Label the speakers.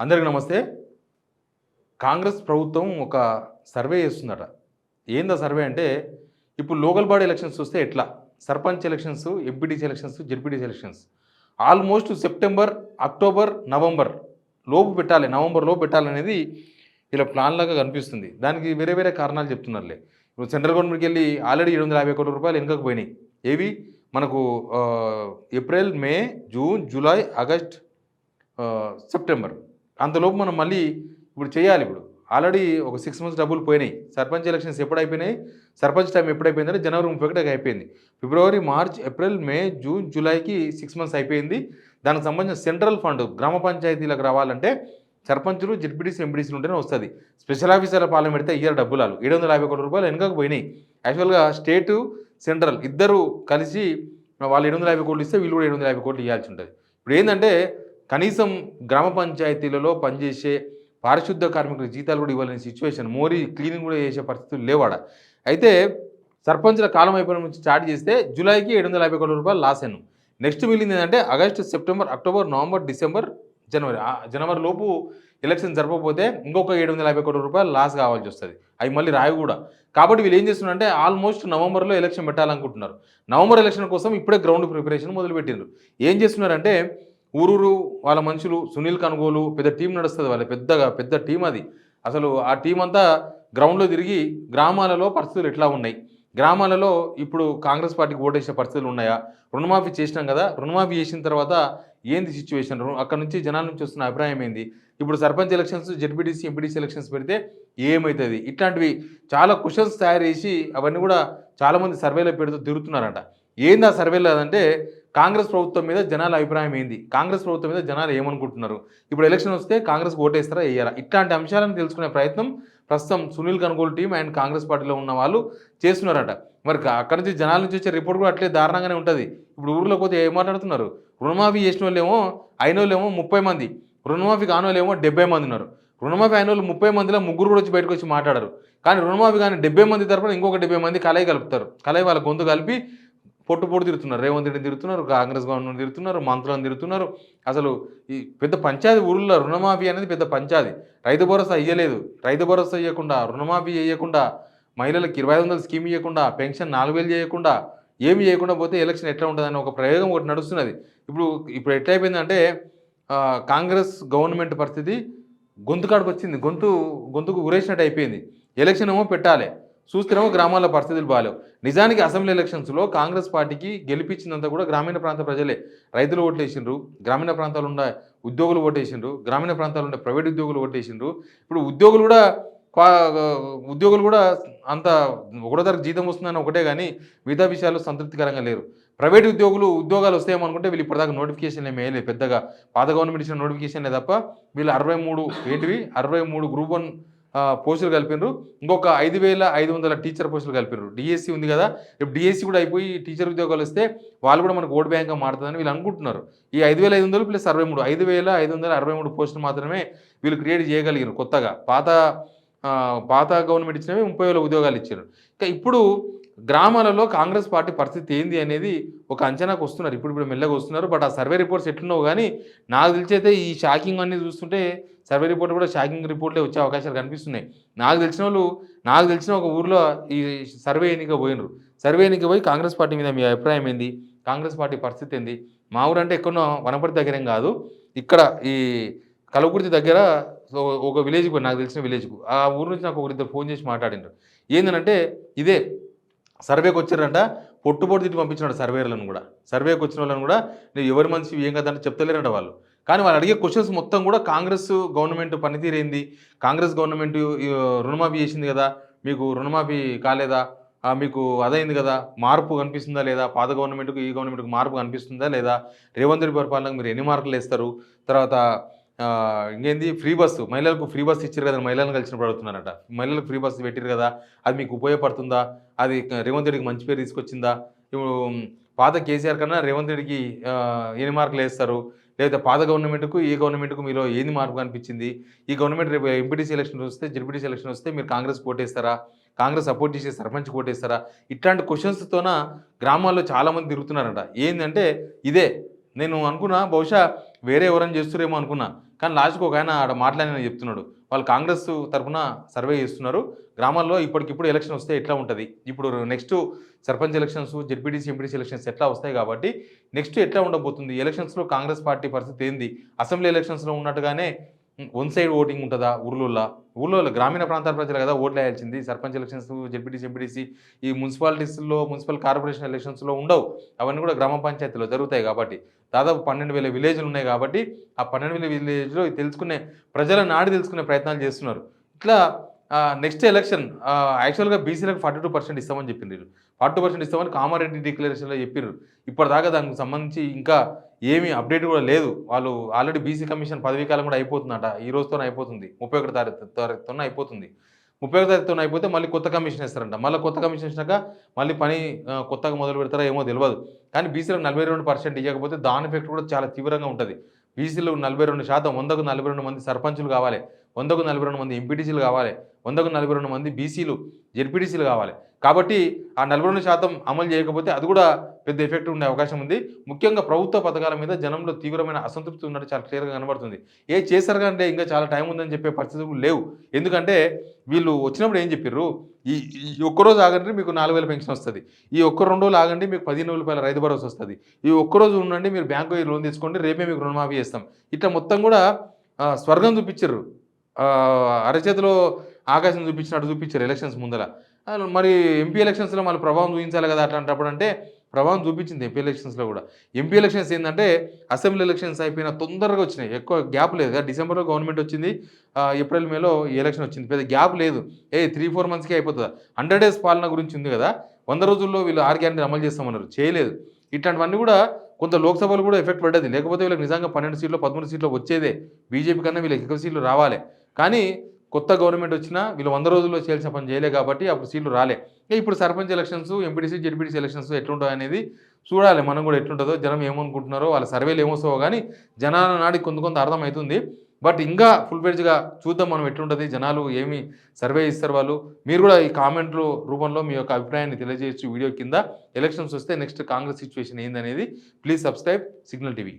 Speaker 1: అందరికి నమస్తే. కాంగ్రెస్ ప్రభుత్వం ఒక సర్వే చేస్తుందట. ఏందా సర్వే అంటే, ఇప్పుడు లోకల్ బాడీ ఎలక్షన్స్ వస్తే ఎట్లా? Sarpanch elections, MPTC elections, ZPTC elections almost September, October, November లోపు పెట్టాలి. నవంబర్ లోపు పెట్టాలనేది ఇలా ప్లాన్ లాగా కనిపిస్తుంది. దానికి వేరే వేరే కారణాలు చెప్తున్నారులే. ఇప్పుడు సెంట్రల్ గవర్నమెంట్కి వెళ్ళి ఆల్రెడీ 750 కోట్ల రూపాయలు వెనుకకు పోయినాయి. ఏవి మనకు ఏప్రిల్, మే, జూన్, జూలై, ఆగస్ట్, సెప్టెంబర్ అంతలోపు మనం మళ్ళీ ఇప్పుడు చేయాలి. ఇప్పుడు ఆల్రెడీ ఒక 6 మంత్స్ డబ్బులు పోయినాయి. సర్పంచ్ ఎలక్షన్స్ ఎప్పుడు అయిపోయినాయి? సర్పంచ్ టైం ఎప్పుడు అయిపోయిందంటే జనవరి 31 అయిపోయింది. ఫిబ్రవరి, మార్చ్, ఏప్రిల్, మే, జూన్, జూలైకి 6 మంత్స్ అయిపోయింది. దానికి సంబంధించిన సెంట్రల్ ఫండ్ గ్రామ పంచాయతీలకు రావాలంటే సర్పంచులు, జెడ్పీటీసీ, ఎంపీటీసీలు ఉంటేనే వస్తుంది. స్పెషల్ ఆఫీసర్ల పాలన పెడితే ఇయ్యారు డబ్బులు. 750 కోట్ల రూపాయలు వెనుకకు పోయినాయి. యాక్చువల్గా స్టేటు, సెంట్రల్ ఇద్దరు కలిసి వాళ్ళు 750 కోట్లు ఇస్తే వీళ్ళు కూడా 750 కోట్లు ఇవ్వాల్సి ఉంటుంది. ఇప్పుడు ఏంటంటే కనీసం గ్రామ పంచాయతీలలో పనిచేసే పారిశుద్ధ కార్మికుల జీతాలు కూడా ఇవ్వాలని సిచ్యువేషన్, మోరీ క్లీనింగ్ కూడా చేసే పరిస్థితులు లేవాడ. అయితే సర్పంచ్ల కాలం అయిపోయిన నుంచి స్టార్ట్ చేస్తే జూలైకి 750 కోట్ల రూపాయలు లాస్ అయ్యాను. నెక్స్ట్ మిగిలింది ఏంటంటే August, September, October, November, December, జనవరి. జనవరి లోపు ఎలక్షన్ జరపకపోతే ఇంకొక 750 కోట్ల రూపాయలు లాస్ కావాల్సి వస్తుంది. అవి మళ్ళీ రాయి కూడా. కాబట్టి వీళ్ళు ఏం చేస్తున్నారంటే ఆల్మోస్ట్ నవంబర్లో ఎలక్షన్ పెట్టాలనుకుంటున్నారు. నవంబర్ ఎలక్షన్ కోసం ఇప్పుడే గ్రౌండ్ ప్రిపరేషన్ మొదలుపెట్టిండ్రు. ఏం చేస్తున్నారంటే ఊరూరు వాళ్ళ మనుషులు, సునీల్ కనుగోలు పెద్ద టీం నడుస్తుంది. వాళ్ళ పెద్ద టీం అది. అసలు ఆ టీం అంతా గ్రౌండ్లో తిరిగి గ్రామాలలో పరిస్థితులు ఎట్లా ఉన్నాయి, గ్రామాలలో ఇప్పుడు కాంగ్రెస్ పార్టీకి ఓటేసే పరిస్థితులు ఉన్నాయా, రుణమాఫీ చేసినాం కదా, రుణమాఫీ చేసిన తర్వాత ఏంది సిచ్యువేషన్, అక్కడ నుంచి జనాల నుంచి వస్తున్న అభిప్రాయం ఏంది, ఇప్పుడు sarpanch elections, ZPTC, MPTC elections పెడితే ఏమవుతుంది, ఇట్లాంటివి చాలా క్వశ్చన్స్ తయారు చేసి అవన్నీ కూడా చాలామంది సర్వేలో పెడుతూ తిరుగుతున్నారంట. ఏంది ఆ సర్వేలో అంటే కాంగ్రెస్ ప్రభుత్వం మీద జనాల అభిప్రాయం ఏంది, కాంగ్రెస్ ప్రభుత్వం మీద జనాలు ఏమనుకుంటున్నారు, ఇప్పుడు ఎలక్షన్ వస్తే కాంగ్రెస్ ఓటేస్తారా వేయాలా, ఇట్లాంటి అంశాలను తెలుసుకునే ప్రయత్నం ప్రస్తుతం సునీల్ కనుగోలు టీం అండ్ కాంగ్రెస్ పార్టీలో ఉన్న వాళ్ళు చేస్తున్నారట. మరి అక్కడి నుంచి జనాల నుంచి వచ్చే రిపోర్ట్ కూడా అట్లే దారుణంగానే ఉంటుంది. ఇప్పుడు ఊర్లో పోతే ఏం మాట్లాడుతున్నారు, రుణమాఫీ చేసిన వాళ్ళేమో అయిన వాళ్ళేమో 30 మంది, రుణమాఫీ కాని వాళ్ళేమో 70 మంది ఉన్నారు. రుణమాఫీ అయిన వాళ్ళు 30 మందిలో ముగ్గురు కూడా వచ్చి బయటకు వచ్చి మాట్లాడారు. కానీ రుణమాఫీ కానీ 70 మంది తరపున ఇంకొక 70 మంది కలయి కలుపుతారు. కలయి వాళ్ళ గొంతు కలిపి పొట్టు తిరుగుతున్నారు. రేవంత్ రెడ్డిని తిరుగుతున్నారు, కాంగ్రెస్ గవర్నమెంట్ తిరుగుతున్నారు, మంత్రులను తిరుగుతున్నారు. అసలు ఈ పెద్ద పంచాయతీ ఊళ్ళో రుణమాఫీ అనేది పెద్ద పంచాయతీ. రైతు భరోసా ఇయ్యలేదు, రైతు భరోసా ఇవ్వకుండా, రుణమాఫీ చేయకుండా, మహిళలకు 2500 స్కీమ్ ఇవ్వకుండా, పెన్షన్ 4000 చేయకుండా, ఏమి చేయకుండా పోతే ఎలక్షన్ ఎట్లా ఉంటుందని ఒక ప్రయోగం ఒకటి నడుస్తున్నది. ఇప్పుడు ఎట్లయిపోయిందంటే కాంగ్రెస్ గవర్నమెంట్ పరిస్థితి గొంతుకాడికి వచ్చింది. గొంతుకు గురేసినట్టు అయిపోయింది. ఎలక్షన్ ఏమో పెట్టాలి, చూస్తేనేమో గ్రామాల పరిస్థితులు బాగాలేవు. నిజానికి అసెంబ్లీ ఎలక్షన్స్లో కాంగ్రెస్ పార్టీకి గెలిపించిందంతా కూడా గ్రామీణ ప్రాంత ప్రజలే. రైతులు ఓట్లేసిండ్రు, గ్రామీణ ప్రాంతాలు ఉన్న ఉద్యోగులు ఓటేసిండ్రు, గ్రామీణ ప్రాంతాలు ఉండే ప్రైవేట్ ఉద్యోగులు ఓటేసిండ్రు. ఇప్పుడు ఉద్యోగులు కూడా అంత ఒకటో తరగతి జీతం వస్తుందని ఒకటే, కానీ మిగతా విషయాలు సంతృప్తికరంగా లేరు. ప్రైవేట్ ఉద్యోగాలు వస్తాయేమనుకుంటే వీళ్ళు ఇప్పటిదాకా నోటిఫికేషన్ ఏమి వేయలేదు. పెద్దగా పాత గవర్నమెంట్ ఇచ్చిన నోటిఫికేషన్లే తప్ప వీళ్ళు 63 గ్రూప్ 1 పోస్టులు కలిపినారు. ఇంకొక 5500 టీచర్ పోస్టులు కలిపినారు. డిఎస్సి ఉంది కదా, రేపు డిఎస్సి కూడా అయిపోయి టీచర్ ఉద్యోగాలు వస్తే వాళ్ళు కూడా మనకు ఓట్ బ్యాంక్గా మారుతుందని వీళ్ళు అనుకుంటున్నారు. ఈ 5500 ప్లస్ 5563 పోస్టులు మాత్రమే వీళ్ళు క్రియేట్ చేయగలిగారు కొత్తగా. పాత గవర్నమెంట్ ఇచ్చినవి 30,000 ఉద్యోగాలు ఇచ్చారు. ఇంకా ఇప్పుడు గ్రామాలలో కాంగ్రెస్ పార్టీ పరిస్థితి ఏంది అనేది ఒక అంచనాకు వస్తున్నారు. ఇప్పుడు మెల్లగా వస్తున్నారు. బట్ ఆ సర్వే రిపోర్ట్స్ ఎట్లున్నావు కానీ నాకు తెలిసైతే ఈ షాకింగ్ అనేది చూస్తుంటే సర్వే రిపోర్ట్ కూడా షాకింగ్ రిపోర్ట్లే వచ్చే అవకాశాలు కనిపిస్తున్నాయి. నాకు తెలిసిన ఒక ఊర్లో ఈ సర్వే ఎన్నిక పోయినరు. సర్వే ఎన్నిక పోయి కాంగ్రెస్ పార్టీ మీద మీ అభిప్రాయం ఏంది, కాంగ్రెస్ పార్టీ పరిస్థితి ఏంది. మా ఊరు అంటే ఎక్కడో వనపర్తి దగ్గరేం కాదు, ఇక్కడ ఈ కలవకుర్తి దగ్గర ఒక విలేజ్కి పోయి, నాకు తెలిసిన విలేజ్కు. ఆ ఊరు నుంచి నాకు ఒకరిద్దరు ఫోన్ చేసి మాట్లాడినారు. ఏంటంటే ఇదే సర్వేకి వచ్చారంట, పొట్టు తిట్టి పంపించినాడు సర్వేలను కూడా. సర్వేకి వచ్చిన వాళ్ళని కూడా నేను ఎవరి మనిషి ఏం కదంటే చెప్తలేరంట వాళ్ళు. కానీ వాళ్ళు అడిగే క్వశ్చన్స్ మొత్తం కూడా కాంగ్రెస్ గవర్నమెంట్ పనితీరు ఏంది, కాంగ్రెస్ గవర్నమెంట్ రుణమాఫీ చేసింది కదా, మీకు రుణమాఫీ కాలేదా, మీకు అదైంది కదా, మార్పు కనిపిస్తుందా లేదా, పాత గవర్నమెంట్కు ఈ గవర్నమెంట్కి మార్పు కనిపిస్తుందా లేదా, రేవంత్ రెడ్డి పరిపాలనకు మీరు ఎన్ని మార్కులు వేస్తారు, తర్వాత ఇంకేంది ఫ్రీ బస్సు, మహిళలకు ఫ్రీ బస్సు ఇచ్చారు కదా, మహిళలను కలిసినప్పుడు అడుగుతున్నారట. మహిళలకు ఫ్రీ బస్సు పెట్టారు కదా, అది మీకు ఉపయోగపడుతుందా, అది రేవంత్ రెడ్డికి మంచి పేరు తీసుకొచ్చిందా, ఇప్పుడు పాత కేసీఆర్ కన్నా రేవంత్ రెడ్డికి ఎన్ని మార్కులు వేస్తారు, లేదా పాత గవర్నమెంట్కు ఈ గవర్నమెంట్కు మీలో ఏంది మార్పు కనిపించింది, ఈ గవర్నమెంట్ రేపు ఎంపీటీసీ ఎలక్షన్ వస్తే, జెడ్పీటీసీ ఎలక్షన్ వస్తే మీరు కాంగ్రెస్ ఓటేస్తారా, కాంగ్రెస్ సపోర్ట్ చేసే సర్పంచ్ ఓటేస్తారా, ఇట్లాంటి క్వశ్చన్స్తోన గ్రామాల్లో చాలామంది తిరుగుతున్నారట. ఏంటంటే ఇదే నేను అనుకున్నా, బహుశా వేరే ఎవరైనా చేస్తురేమో అనుకున్నా. కానీ లాస్ట్‌కి ఒక ఆయన ఆడ మాట్లాడిన చెప్తున్నాడు. వాళ్ళు కాంగ్రెస్ తరపున సర్వే చేస్తున్నారు. గ్రామాల్లో ఇప్పటికిప్పుడు ఎలక్షన్ వస్తే ఎట్లా ఉంటది? ఇప్పుడు next sarpanch elections, ZPTC, MPTC elections ఎట్లా వస్తాయి కాబట్టి నెక్స్ట్ ఎట్లా ఉండబోతుంది? ఎలక్షన్స్‌లో కాంగ్రెస్ పార్టీ పరిస్థితి ఏంది? అసెంబ్లీ ఎలక్షన్స్‌లో ఉన్నట్టుగానే వన్ సైడ్ ఓటింగ్ ఉంటదా ఊర్లల్ల? ఊర్లలో గ్రామీణ ప్రాంతాల ప్రజలు కదా ఓట్లేయాల్సింది. సర్పంచ్ ఎలక్షన్స్, జెడ్పీటీసీ, ఎంపీటీసీ ఈ మున్సిపాలిటీస్‌లో, మున్సిపల్ కార్పొరేషన్ ఎలక్షన్స్‌లో ఉండవు. అవన్నీ కూడా గ్రామ పంచాయతీలో జరుగుతాయి కాబట్టి. దాదాపు 12,000 విలేజ్‌లు ఉన్నాయి కాబట్టి, ఆ 12,000 విలేజ్‌లో తెలుసుకునే ప్రజల నాడి తెలుసుకునే ప్రయత్నాలు చేస్తున్నారు. ఇట్లా నెక్స్ట్ ఎలక్షన్ యాక్చువల్‌గా బీసీలకు 42% ఇస్తామని చెప్పిండ్రు. 42% ఇస్తామని కామారెడ్డి డిక్లరేషన్‌లో చెప్పిర్రు. ఇప్పటిదాకా దానికి సంబంధించి ఇంకా ఏమి అప్డేట్ కూడా లేదు. వాళ్ళు ఆల్రెడీ బీసీ కమిషన్ పదవీకాలం కూడా అయిపోతుందట. ఈ రోజుతోనే అయిపోతుంది. 31 తారీఖుతోనే అయిపోతుంది. 31 తారీఖుతోనే అయిపోతే మళ్ళీ కొత్త కమిషన్ ఏస్తారంట. మళ్ళీ కొత్త కమిషన్ ఏసినాక మళ్ళీ పని కొత్తగా మొదలు పెడతారో ఏమో తెలవదు. కానీ బీసీలకు 42% ఇవ్వకపోతే దాని ఎఫెక్ట్ కూడా చాలా తీవ్రంగా ఉంటది. బీసీలు 42% 100కు 42 మంది సర్పంచులు కావాలి. 100కు 42 మంది ఎంపీటీసీలు కావాలి. 100కు 42 మంది బీసీలు, జెడ్పీటీసీలు కావాలి. కాబట్టి ఆ 42% అమలు చేయకపోతే అది కూడా పెద్ద ఎఫెక్ట్ ఉండే అవకాశం ఉంది. ముఖ్యంగా ప్రభుత్వ పథకాల మీద జనంలో తీవ్రమైన అసంతృప్తి ఉన్నట్టు చాలా క్లియర్‌గా కనబడుతుంది. చేశారు అంటే ఇంకా చాలా టైం ఉందని చెప్పే పరిస్థితులు లేవు. ఎందుకంటే వీళ్ళు వచ్చినప్పుడు ఏం చెప్పిర్రు? ఈ ఈ ఒక్కరోజు ఆగండి మీకు 4,000 పెన్షన్ వస్తది. ఈ ఒక్క 2 రోజులు ఆగండి మీకు రూ. 15,000 రైతు భరోసా వస్తది. ఈ ఒక్కరోజు ఉండండి మీరు బ్యాంకు పోయి లోన్ తీసుకోండి రేపే మీకు రుణమాఫీ చేస్తాం. ఇట్లా మొత్తం కూడా స్వర్గం చూపిచ్చిర్రు. అరచేతిలో ఆకాశం చూపించినట్టు చూపించారు ఎలక్షన్స్ ముందల. మరి ఎంపీ ఎలక్షన్స్‌లో మళ్ళీ ప్రభావం చూపించాలి కదా! అట్లాంటప్పుడు అంటే ప్రభావం చూపించింది ఎంపీ ఎలక్షన్స్‌లో కూడా. ఎంపీ ఎలక్షన్స్ ఏందంటే అసెంబ్లీ ఎలక్షన్స్ అయిపోయిన తొందరగా వచ్చినాయి. ఎక్కువ గ్యాప్ లేదు. డిసెంబర్‌లో గవర్నమెంట్ వచ్చింది. ఏప్రిల్, మేలో ఈ ఎలక్షన్ వచ్చింది. పెద్ద గ్యాప్ లేదు. 3, 4 మంత్స్‌కే అయిపోతదా? 100 డేస్ పాలన గురించి ఉంది కదా! 100 రోజుల్లో వీళ్ళు 6 గ్యారెంటీలు అమలు చేస్తామన్నారు. చేయలేదు. ఇట్లాంటివన్నీ కూడా కొంత లోక్సభలో కూడా ఎఫెక్ట్ పడ్డది. లేకపోతే వీళ్ళకి నిజంగా 12 సీట్లు, 13 సీట్లు వచ్చేదే. బీజేపీ కన్నా వీళ్ళకి ఎక్కువ సీట్లు రావాలి. కానీ కొత్త గవర్నమెంట్ వచ్చినా వీళ్ళు 100 రోజుల్లో చేయాల్సిన పని చేయలే కాబట్టి అప్పుడు సీట్లు రాలే. ఇప్పుడు sarpanch elections, MPTC, ZPTC elections ఎట్లుంటాయనేది చూడాలి. మనం కూడా ఎట్లుంటుందో, జనం ఏమనుకుంటున్నారో, వాళ్ళ సర్వేలు ఏమొస్తావో కానీ జనాల నాడి కొంత అర్థమవుతుంది. బట్ ఇంకా ఫుల్ ఫ్లెడ్జ్‌గా చూద్దాం మనం ఎట్లుంటది. జనాలు ఏమి సర్వే ఇస్తారు వాళ్ళు. మీరు కూడా ఈ కామెంట్‌ల రూపంలో మీ యొక్క అభిప్రాయాన్ని తెలియజేయొచ్చు వీడియో కింద. ఎలక్షన్స్ వస్తే నెక్స్ట్ కాంగ్రెస్ సిట్యుయేషన్ ఏందనేది. Please subscribe signal TV.